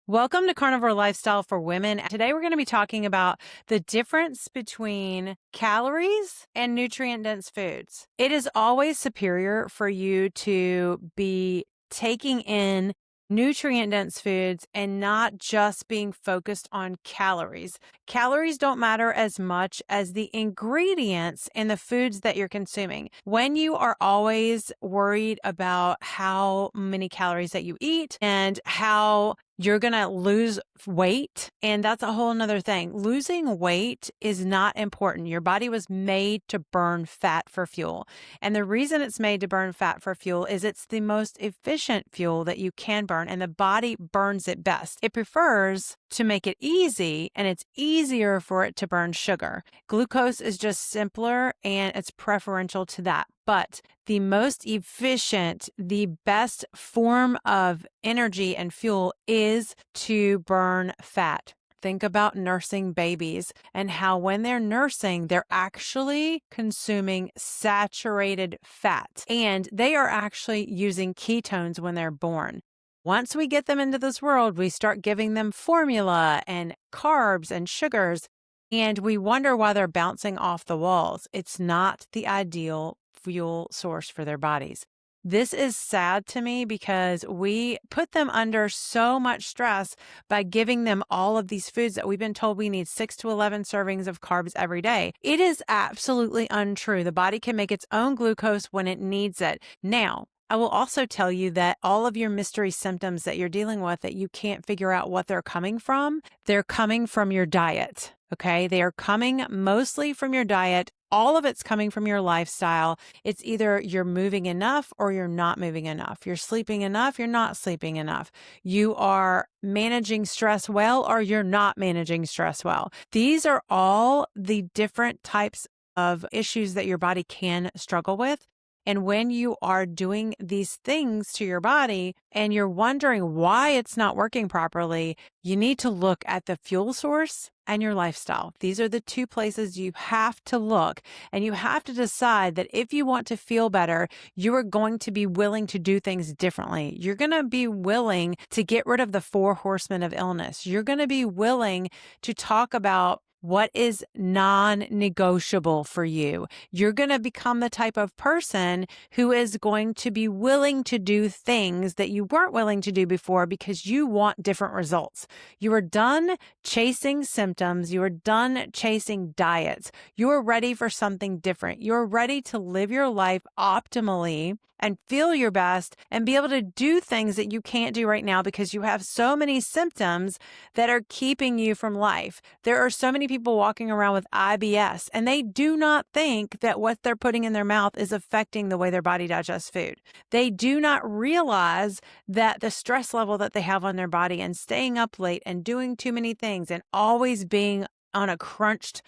Welcome to Carnivore Lifestyle for Women. Today we're going to be talking about the difference between calories and nutrient-dense foods. It is always superior for you to be taking in nutrient-dense foods and not just being focused on calories. Calories don't matter as much as the ingredients in the foods that you're consuming. When you are always worried about how many calories that you eat and how you're going to lose weight. And that's a whole nother thing. Losing weight is not important. Your body was made to burn fat for fuel. And the reason it's made to burn fat for fuel is it's the most efficient fuel that you can burn, and the body burns it best. It prefers to make it easy, and it's easier for it to burn sugar. Glucose is just simpler, and it's preferential to that. But the most efficient, the best form of energy and fuel is to burn fat. Think about nursing babies and how when they're nursing, they're actually consuming saturated fat, and they are actually using ketones when they're born. Once we get them into this world, we start giving them formula and carbs and sugars, and we wonder why they're bouncing off the walls. It's not the ideal fuel source for their bodies. This is sad to me because we put them under so much stress by giving them all of these foods that we've been told we need 6 to 11 servings of carbs every day. It is absolutely untrue. The body can make its own glucose when it needs it. Now, I will also tell you that all of your mystery symptoms that you're dealing with that you can't figure out what they're coming from your diet. Okay. They are coming mostly from your diet. All of it's coming from your lifestyle. It's either you're moving enough or you're not moving enough. You're sleeping enough, you're not sleeping enough. You are managing stress well or you're not managing stress well. These are all the different types of issues that your body can struggle with. And when you are doing these things to your body and you're wondering why it's not working properly, you need to look at the fuel source and your lifestyle. These are the two places you have to look, and you have to decide that if you want to feel better, you are going to be willing to do things differently. You're going to be willing to get rid of the 4 horsemen of illness. You're going to be willing to talk about what is non-negotiable for you. You're going to become the type of person who is going to be willing to do things that you weren't willing to do before because you want different results. You are done chasing symptoms. You are done chasing diets. You are ready for something different. You're ready to live your life optimally and feel your best and be able to do things that you can't do right now because you have so many symptoms that are keeping you from life. There are so many people walking around with IBS, and they do not think that what they're putting in their mouth is affecting the way their body digests food. They do not realize that the stress level that they have on their body and staying up late and doing too many things and always being on a crunched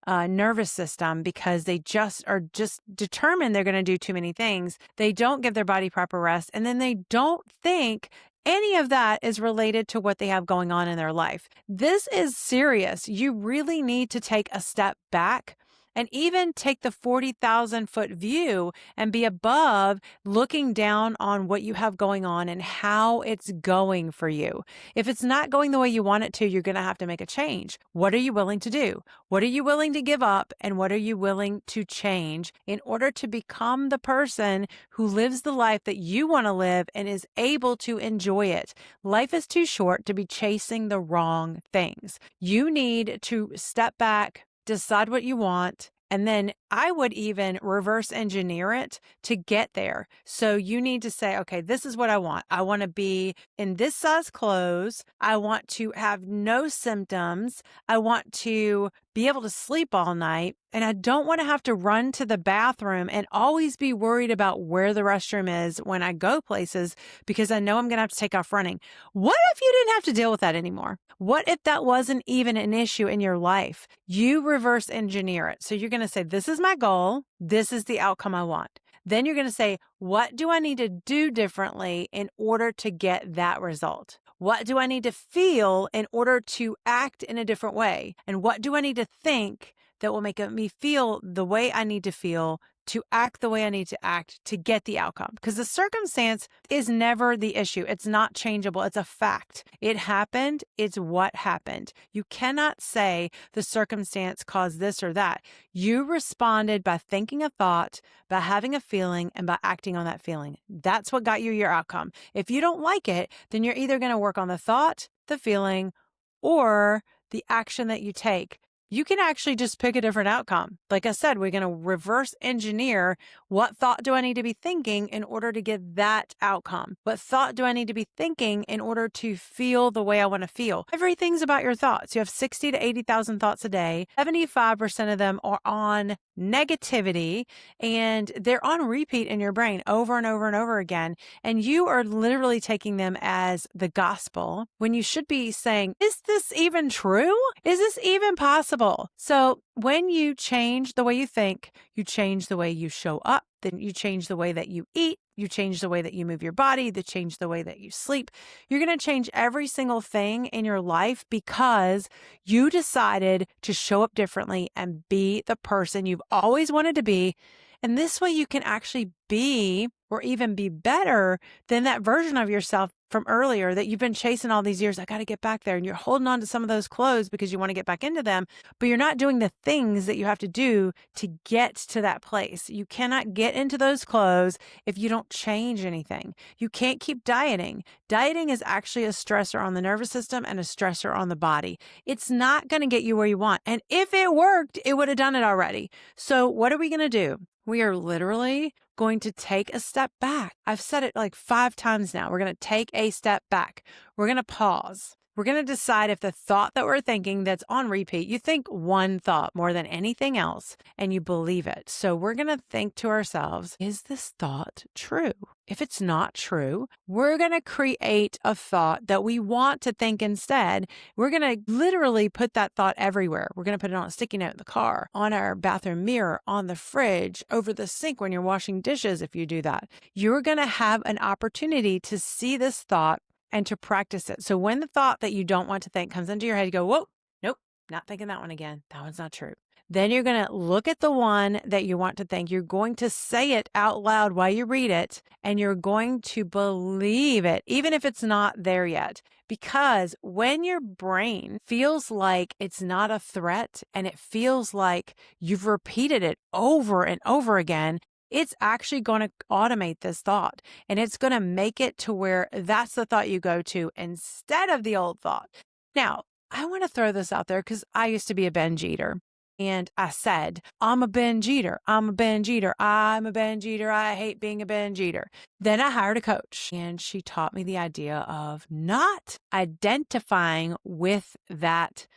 nervous system because they are just determined they're going to do too many things. They don't give their body proper rest, and then they don't think any of that is related to what they have going on in their life. This is serious. You really need to take a step back and even take the 40,000 foot view and be above looking down on what you have going on and how it's going for you. If it's not going the way you want it to, you're going to have to make a change. What are you willing to do? What are you willing to give up? And what are you willing to change in order to become the person who lives the life that you want to live and is able to enjoy it? Life is too short to be chasing the wrong things. You need to step back, decide what you want, and then I would even reverse engineer it to get there. So you need to say, okay, this is what I want. I want to be in this size clothes. I want to have no symptoms. I want to be able to sleep all night. And I don't want to have to run to the bathroom and always be worried about where the restroom is when I go places because I know I'm going to have to take off running. What if you didn't have to deal with that anymore? What if that wasn't even an issue in your life? You reverse engineer it. So you're going to say, this is my goal. This is the outcome I want. Then you're going to say, what do I need to do differently in order to get that result? What do I need to feel in order to act in a different way? And what do I need to think that will make me feel the way I need to feel to act the way I need to act to get the outcome. Because the circumstance is never the issue. It's not changeable. It's a fact. It happened. It's what happened. You cannot say the circumstance caused this or that. You responded by thinking a thought, by having a feeling, and by acting on that feeling. That's what got you your outcome. If you don't like it, then you're either going to work on the thought, the feeling, or the action that you take. You can actually just pick a different outcome. Like I said, we're going to reverse engineer what thought do I need to be thinking in order to get that outcome? What thought do I need to be thinking in order to feel the way I want to feel? Everything's about your thoughts. You have 60 to 80,000 thoughts a day. 75% of them are on negativity, and they're on repeat in your brain over and over and over again. And you are literally taking them as the gospel when you should be saying, is this even true? Is this even possible? So when you change the way you think, you change the way you show up, then you change the way that you eat, you change the way that you move your body, you change the way that you sleep. You're going to change every single thing in your life because you decided to show up differently and be the person you've always wanted to be. And this way you can actually be or even be better than that version of yourself from earlier that you've been chasing all these years. I got to get back there. And you're holding on to some of those clothes because you want to get back into them, but you're not doing the things that you have to do to get to that place. You cannot get into those clothes if you don't change anything. You can't keep dieting. Dieting is actually a stressor on the nervous system and a stressor on the body. It's not going to get you where you want. And if it worked, it would have done it already. So what are we going to do? We are literally going to take a step back. I've said it like 5 times now. We're going to take a step back. We're going to pause. We're going to decide if the thought that we're thinking that's on repeat, you think one thought more than anything else and you believe it. So we're going to think to ourselves, is this thought true? If it's not true, we're going to create a thought that we want to think instead. We're going to literally put that thought everywhere. We're going to put it on a sticky note in the car, on our bathroom mirror, on the fridge, over the sink when you're washing dishes. If you do that, you're going to have an opportunity to see this thought and to practice it. So when the thought that you don't want to think comes into your head, you go, whoa, nope, not thinking that one again. That one's not true. Then you're going to look at the one that you want to think. You're going to say it out loud while you read it, and you're going to believe it, even if it's not there yet. Because when your brain feels like it's not a threat and it feels like you've repeated it over and over again, it's actually going to automate this thought, and it's going to make it to where that's the thought you go to instead of the old thought. Now, I want to throw this out there because I used to be a binge eater. And I said, I'm a binge eater. I'm a binge eater. I'm a binge eater. I hate being a binge eater. Then I hired a coach, and she taught me the idea of not identifying with that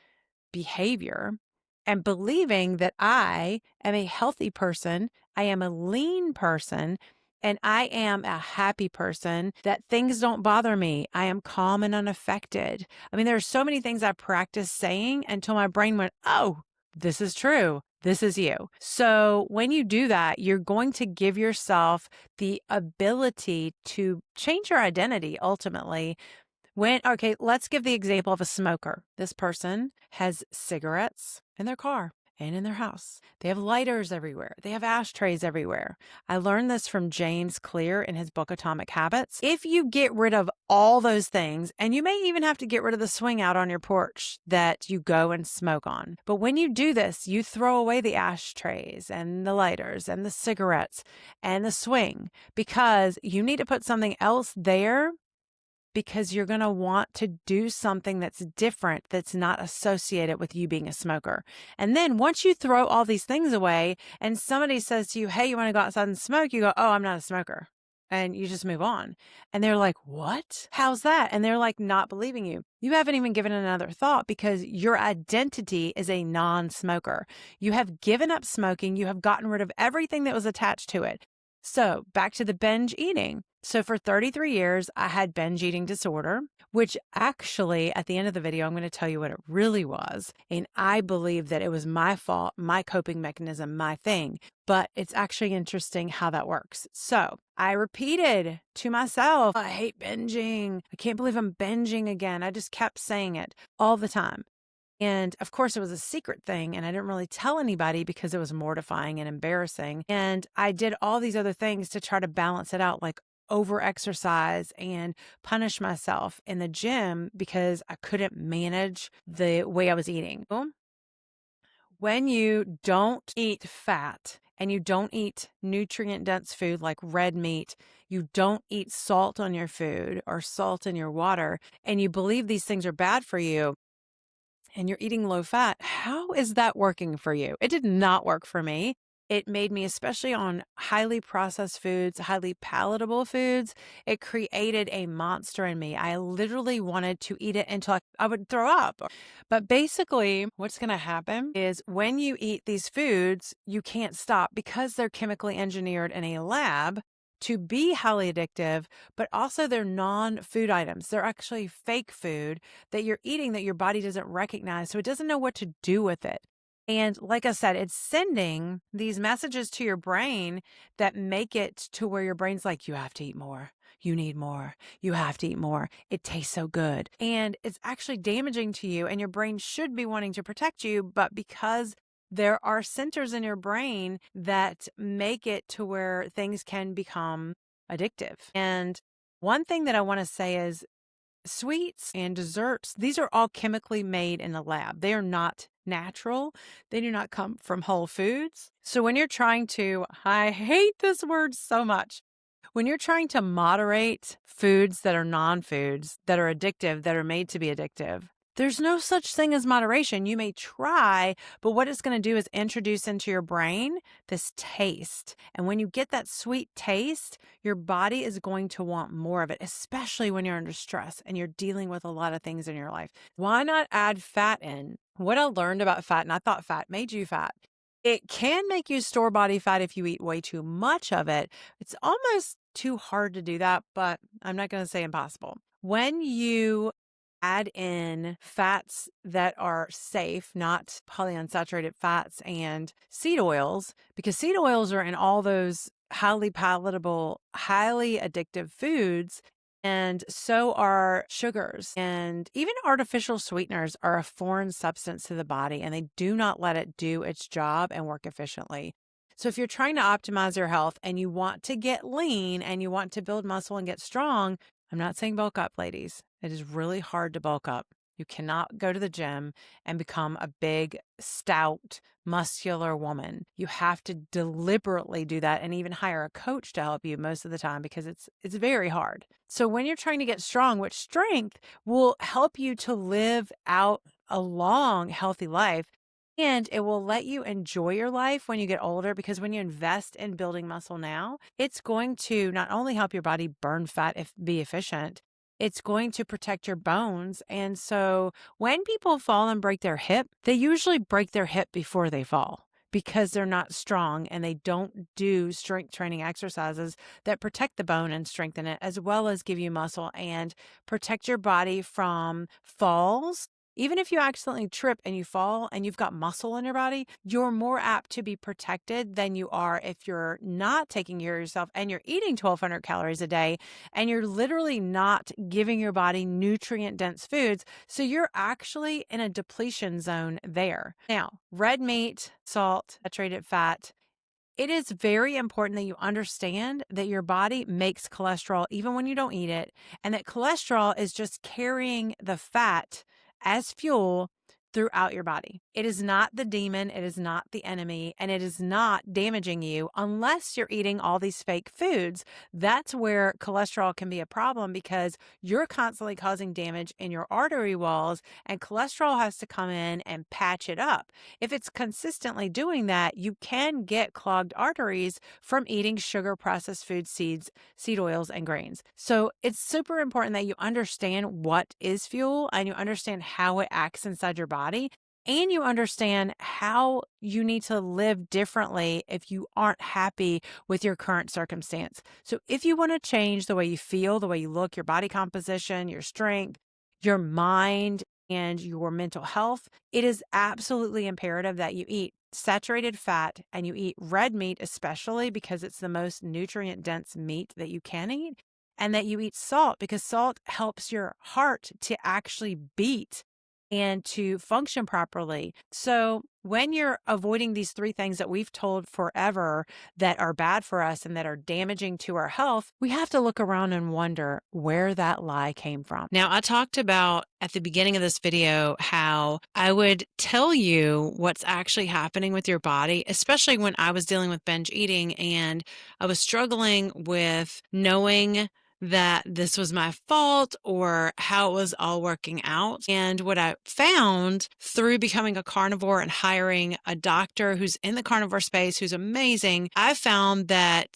behavior and believing that I am a healthy person, I am a lean person, and I am a happy person, that things don't bother me. I am calm and unaffected. I mean, there are so many things I practiced saying until my brain went, oh, this is true. This is you. So when you do that, you're going to give yourself the ability to change your identity ultimately. Let's give the example of a smoker. This person has cigarettes in their car and in their house. They have lighters everywhere. They have ashtrays everywhere. I learned this from James Clear in his book, Atomic Habits. If you get rid of all those things, and you may even have to get rid of the swing out on your porch that you go and smoke on. But when you do this, you throw away the ashtrays and the lighters and the cigarettes and the swing because you need to put something else there, because you're going to want to do something that's different, that's not associated with you being a smoker. And then once you throw all these things away and somebody says to you, hey, you want to go outside and smoke? You go, oh, I'm not a smoker. And you just move on. And they're like, what? How's that? And they're like, not believing you. You haven't even given another thought because your identity is a non-smoker. You have given up smoking. You have gotten rid of everything that was attached to it. So back to the binge eating. So for 33 years, I had binge eating disorder, which actually at the end of the video, I'm going to tell you what it really was. And I believe that it was my fault, my coping mechanism, my thing. But it's actually interesting how that works. So I repeated to myself, I hate binging. I can't believe I'm binging again. I just kept saying it all the time. And of course, it was a secret thing, and I didn't really tell anybody because it was mortifying and embarrassing. And I did all these other things to try to balance it out, like over exercise and punish myself in the gym because I couldn't manage the way I was eating. Boom. When you don't eat fat and you don't eat nutrient dense food like red meat, you don't eat salt on your food or salt in your water, and you believe these things are bad for you, and you're eating low fat, how is that working for you? It did not work for me. It made me, especially on highly processed foods, highly palatable foods, it created a monster in me. I literally wanted to eat it until I would throw up. But basically, what's going to happen is when you eat these foods, you can't stop because they're chemically engineered in a lab to be highly addictive, but also they're non-food items. They're actually fake food that you're eating that your body doesn't recognize, so it doesn't know what to do with it. And like I said, it's sending these messages to your brain that make it to where your brain's like, you have to eat more. You need more. You have to eat more. It tastes so good. And it's actually damaging to you, and your brain should be wanting to protect you. But because there are centers in your brain that make it to where things can become addictive. And one thing that I want to say is sweets and desserts, these are all chemically made in the lab. They are not natural. They do not come from whole foods. So when you're trying to, I hate this word so much. When you're trying to moderate foods that are non-foods, that are addictive, that are made to be addictive, there's no such thing as moderation. You may try, but what it's going to do is introduce into your brain this taste. And when you get that sweet taste, your body is going to want more of it, especially when you're under stress and you're dealing with a lot of things in your life. Why not add fat in? What I learned about fat, and I thought fat made you fat. It can make you store body fat if you eat way too much of it. It's almost too hard to do that, but I'm not going to say impossible. When you add in fats that are safe, not polyunsaturated fats and seed oils, because seed oils are in all those highly palatable, highly addictive foods. And so are sugars, and even artificial sweeteners are a foreign substance to the body, and they do not let it do its job and work efficiently. So if you're trying to optimize your health and you want to get lean and you want to build muscle and get strong, I'm not saying bulk up, ladies. It is really hard to bulk up. You cannot go to the gym and become a big, stout, muscular woman. You have to deliberately do that and even hire a coach to help you most of the time because it's very hard. So when you're trying to get strong, which strength will help you to live out a long, healthy life, and it will let you enjoy your life when you get older, because when you invest in building muscle now, it's going to not only help your body burn fat, be efficient, it's going to protect your bones. And so when people fall and break their hip, they usually break their hip before they fall because they're not strong and they don't do strength training exercises that protect the bone and strengthen it, as well as give you muscle and protect your body from falls. Even if you accidentally trip and you fall and you've got muscle in your body, you're more apt to be protected than you are if you're not taking care of yourself and you're eating 1,200 calories a day and you're literally not giving your body nutrient dense foods. So you're actually in a depletion zone there. Now, red meat, salt, saturated fat. It is very important that you understand that your body makes cholesterol even when you don't eat it, and that cholesterol is just carrying the fat as fuel throughout your body. It is not the demon, it is not the enemy, and it is not damaging you unless you're eating all these fake foods. That's where cholesterol can be a problem because you're constantly causing damage in your artery walls, and cholesterol has to come in and patch it up. If it's consistently doing that, you can get clogged arteries from eating sugar processed foods, seed oils, and grains. So it's super important that you understand what is fuel and you understand how it acts inside your body. And you understand how you need to live differently if you aren't happy with your current circumstance. So if you want to change the way you feel, the way you look, your body composition, your strength, your mind, and your mental health, it is absolutely imperative that you eat saturated fat and you eat red meat, especially because it's the most nutrient dense meat that you can eat, and that you eat salt because salt helps your heart to actually beat and to function properly. So, when you're avoiding these three things that we've told forever that are bad for us and that are damaging to our health, we have to look around and wonder where that lie came from. Now, I talked about at the beginning of this video how I would tell you what's actually happening with your body, especially when I was dealing with binge eating and I was struggling with knowing that this was my fault or how it was all working out. And what I found through becoming a carnivore and hiring a doctor who's in the carnivore space, who's amazing, I found that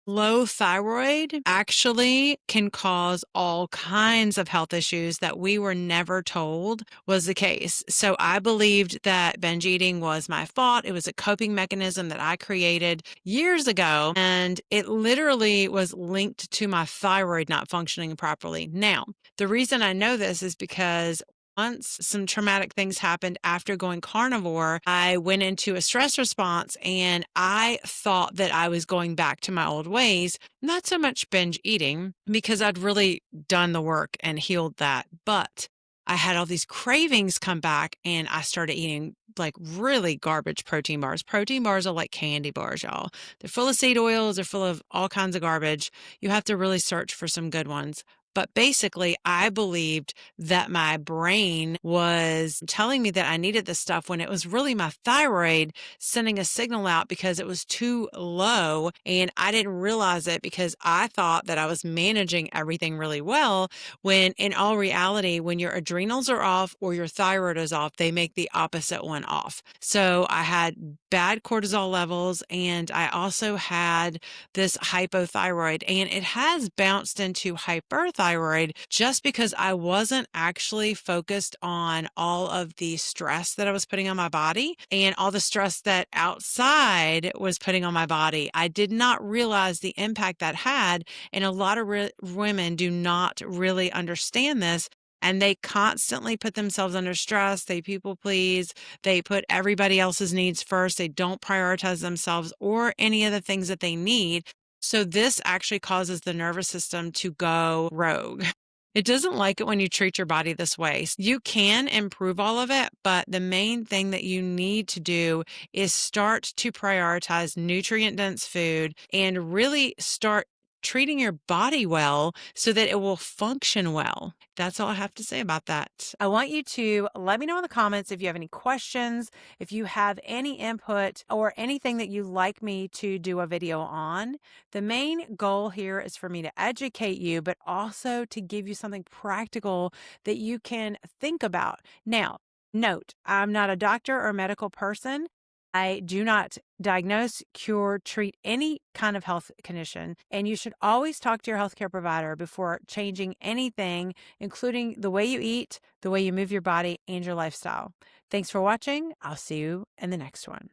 low thyroid actually can cause all kinds of health issues that we were never told was the case. So I believed that binge eating was my fault. It was a coping mechanism that I created years ago, and it literally was linked to my thyroid not functioning properly. Now, the reason I know this is because once some traumatic things happened after going carnivore, I went into a stress response and I thought that I was going back to my old ways, not so much binge eating because I'd really done the work and healed that. But I had all these cravings come back and I started eating like really garbage protein bars. Protein bars are like candy bars, y'all. They're full of seed oils, they're full of all kinds of garbage. You have to really search for some good ones. But basically, I believed that my brain was telling me that I needed this stuff when it was really my thyroid sending a signal out because it was too low. And I didn't realize it because I thought that I was managing everything really well. When in all reality, when your adrenals are off or your thyroid is off, they make the opposite one off. So I had bad cortisol levels and I also had this hypothyroid, and it has bounced into hyperthyroid just because I wasn't actually focused on all of the stress that I was putting on my body and all the stress that outside was putting on my body. I did not realize the impact that had, and a lot of women do not really understand this. And they constantly put themselves under stress. They people please. They put everybody else's needs first. They don't prioritize themselves or any of the things that they need. So this actually causes the nervous system to go rogue. It doesn't like it when you treat your body this way. You can improve all of it, but the main thing that you need to do is start to prioritize nutrient-dense food and really start treating your body well so that it will function well. That's all I have to say about that. I want you to let me know in the comments if you have any questions, if you have any input or anything that you'd like me to do a video on. The main goal here is for me to educate you, but also to give you something practical that you can think about. Now, note, I'm not a doctor or medical person. I do not diagnose, cure, treat any kind of health condition. And you should always talk to your healthcare provider before changing anything, including the way you eat, the way you move your body, and your lifestyle. Thanks for watching. I'll see you in the next one.